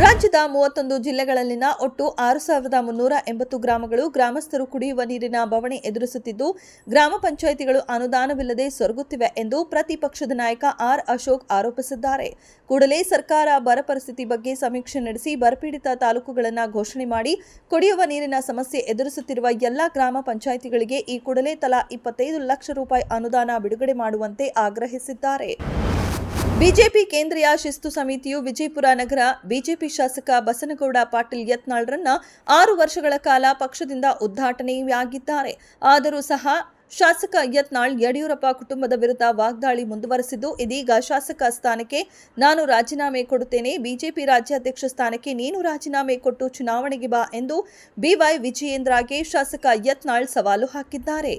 ರಾಜ್ಯದ 31 ಜಿಲ್ಲೆಗಳಲ್ಲಿನ ಒಟ್ಟು 6,380 ಗ್ರಾಮಗಳು ಗ್ರಾಮಸ್ಥರು ಕುಡಿಯುವ ನೀರಿನ ಬವಣೆ ಎದುರಿಸುತ್ತಿದ್ದು, ಗ್ರಾಮ ಪಂಚಾಯಿತಿಗಳು ಅನುದಾನವಿಲ್ಲದೆ ಸೊರಗುತ್ತಿವೆ ಎಂದು ಪ್ರತಿಪಕ್ಷದ ನಾಯಕ ಆರ್ ಅಶೋಕ್ ಆರೋಪಿಸಿದ್ದಾರೆ. ಕೂಡಲೇ ಸರ್ಕಾರ ಬರ ಪರಿಸ್ಥಿತಿ ಬಗ್ಗೆ ಸಮೀಕ್ಷೆ ನಡೆಸಿ ಬರಪೀಡಿತ ತಾಲೂಕುಗಳನ್ನು ಘೋಷಣೆ ಮಾಡಿ ಕುಡಿಯುವ ನೀರಿನ ಸಮಸ್ಯೆ ಎದುರಿಸುತ್ತಿರುವ ಎಲ್ಲಾ ಗ್ರಾಮ ಪಂಚಾಯಿತಿಗಳಿಗೆ ಈ ಕೂಡಲೇ ತಲಾ 25 ಲಕ್ಷ ರೂಪಾಯಿ ಅನುದಾನ ಬಿಡುಗಡೆ ಮಾಡುವಂತೆ ಆಗ್ರಹಿಸಿದ್ದಾರೆ. ಬಿಜೆಪಿ ಕೇಂದ್ರೀಯ ಶಿಸ್ತು ಸಮಿತಿಯು ವಿಜಯಪುರ ನಗರ ಬಿಜೆಪಿ ಶಾಸಕ ಬಸನಗೌಡ ಪಾಟೀಲ್ ಯತ್ನಾಳ್ರನ್ನ 6 ವರ್ಷಗಳ ಕಾಲ ಪಕ್ಷದಿಂದ ಉದ್ಘಾಟನೆಯಾಗಿದ್ದಾರೆ. ಆದರೂ ಸಹ ಶಾಸಕ ಯತ್ನಾಳ್ ಯಡಿಯೂರಪ್ಪ ಕುಟುಂಬದ ವಿರುದ್ಧ ವಾಗ್ದಾಳಿ ಮುಂದುವರೆಸಿದ್ದು, ಇದೀಗ ಶಾಸಕ ಸ್ಥಾನಕ್ಕೆ ನಾನು ರಾಜೀನಾಮೆ ಕೊಡುತ್ತೇನೆ, ಬಿಜೆಪಿ ರಾಜ್ಯಾಧ್ಯಕ್ಷ ಸ್ಥಾನಕ್ಕೆ ನೀನು ರಾಜೀನಾಮೆ ಕೊಟ್ಟು ಚುನಾವಣೆಗೆ ಬಾ ಎಂದು ಬಿವೈ ವಿಜಯೇಂದ್ರಗೆ ಶಾಸಕ ಯತ್ನಾಳ್ ಸವಾಲು ಹಾಕಿದ್ದಾರೆ.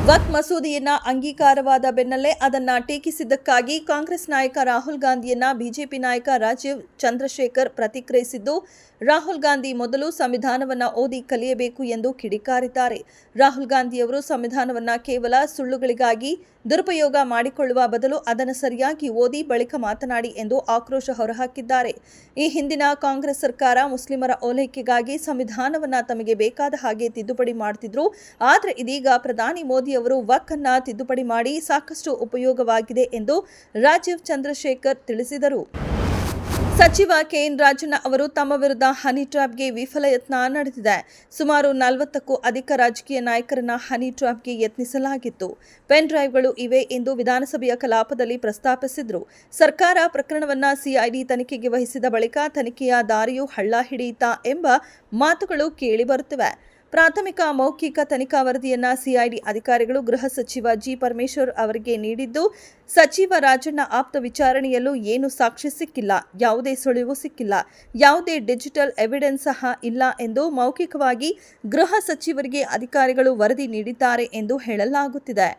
ವಕ್ಫ್ ಮಸೂದೆಯನ್ನ ಅಂಗೀಕಾರವಾದ ಬೆನ್ನಲ್ಲೇ ಅದನ್ನ ಟೀಕಿಸಿದ್ದಕ್ಕಾಗಿ ಕಾಂಗ್ರೆಸ್ ನಾಯಕ ರಾಹುಲ್ ಗಾಂಧಿಯನ್ನ ಬಿಜೆಪಿ ನಾಯಕ ರಾಜೀವ್ ಚಂದ್ರಶೇಖರ್ ಪ್ರತಿಕ್ರಿಯಿಸಿದ್ದು, ರಾಹುಲ್ ಗಾಂಧಿ ಮೊದಲು ಸಂವಿಧಾನವನ್ನ ಓದಿ ಕಲಿಯಬೇಕು ಎಂದು ಕಿಡಿಕಾರಿದ್ದಾರೆ. ರಾಹುಲ್ ಗಾಂಧಿಯವರು ಸಂವಿಧಾನವನ್ನ ಕೇವಲ ಸುಳ್ಳುಗಳಿಗಾಗಿ ದುರುಪಯೋಗ ಮಾಡಿಕೊಳ್ಳುವ ಬದಲು ಅದನ್ನು ಸರಿಯಾಗಿ ಓದಿ ಬಳಿಕ ಮಾತನಾಡಿ ಎಂದು ಆಕ್ರೋಶ ಹೊರಹಾಕಿದ್ದಾರೆ. ಈ ಹಿಂದಿನ ಕಾಂಗ್ರೆಸ್ ಸರ್ಕಾರ ಮುಸ್ಲಿಮರ ಓಲೈಕೆಗಾಗಿ ಸಂವಿಧಾನವನ್ನ ತಮಗೆ ಬೇಕಾದ ಹಾಗೆ ತಿದ್ದುಪಡಿ ಮಾಡುತ್ತಿದ್ರು. ಆದರೆ ಇದೀಗ ಪ್ರಧಾನಿ ಮೋದಿ ಅವರು ವಕ್ಫ್ ಅನ್ನ ತಿದ್ದುಪಡಿ ಮಾಡಿ ಸಾಕಷ್ಟು ಉಪಯೋಗವಾಗಿದೆ ಎಂದು ರಾಜೀವ್ ಚಂದ್ರಶೇಖರ್ ತಿಳಿಸಿದರು. ಸಚಿವ ಕೆಎನ್ ರಾಜಣ್ಣ ಅವರು ತಮ್ಮ ವಿರುದ್ಧ ಹನಿ ಟ್ರ್ಯಾಪ್ಗೆ ವಿಫಲ ಯತ್ನ ನಡೆದಿದೆ. ಸುಮಾರು 40ಕ್ಕೂ ಅಧಿಕ ರಾಜಕೀಯ ನಾಯಕರನ್ನ ಹನಿ ಟ್ರ್ಯಾಪ್ಗೆ ಯತ್ನಿಸಲಾಗಿತ್ತು. ಪೆನ್ ಡ್ರೈವ್ಗಳು ಇವೆ ಎಂದು ವಿಧಾನಸಭೆಯ ಕಲಾಪದಲ್ಲಿ ಪ್ರಸ್ತಾಪಿಸಿದ್ರು. ಸರ್ಕಾರ ಪ್ರಕರಣವನ್ನ ಸಿಐಡಿ ತನಿಖೆಗೆ ವಹಿಸಿದ ಬಳಿಕ ತನಿಖೆಯ ದಾರಿಯು ಹಳ್ಳ ಹಿಡಿಯಿತಾ ಎಂಬ ಮಾತುಗಳು ಕೇಳಿಬರುತ್ತಿವೆ. ಪ್ರಾಥಮಿಕ ಮೌಖಿಕ ತನಿಖಾ ವರದಿಯನ್ನ ಸಿಐಡಿ ಅಧಿಕಾರಿಗಳು ಗೃಹ ಸಚಿವ ಜಿ ಪರಮೇಶ್ವರ್ ಅವರಿಗೆ ನೀಡಿದ್ದು, ಸಚಿವ ರಾಜಣ್ಣ ಆಪ್ತ ವಿಚಾರಣೆಯಲ್ಲೂ ಏನು ಸಾಕ್ಷಿ ಸಿಕ್ಕಿಲ್ಲ, ಯಾವುದೇ ಸುಳಿವು ಸಿಕ್ಕಿಲ್ಲ, ಯಾವುದೇ ಡಿಜಿಟಲ್ ಎವಿಡೆನ್ಸ್ ಸಹ ಇಲ್ಲ ಎಂದು ಮೌಖಿಕವಾಗಿ ಗೃಹ ಸಚಿವರಿಗೆ ಅಧಿಕಾರಿಗಳು ವರದಿ ನೀಡಿದ್ದಾರೆ ಎಂದು ಹೇಳಲಾಗುತ್ತಿದೆ.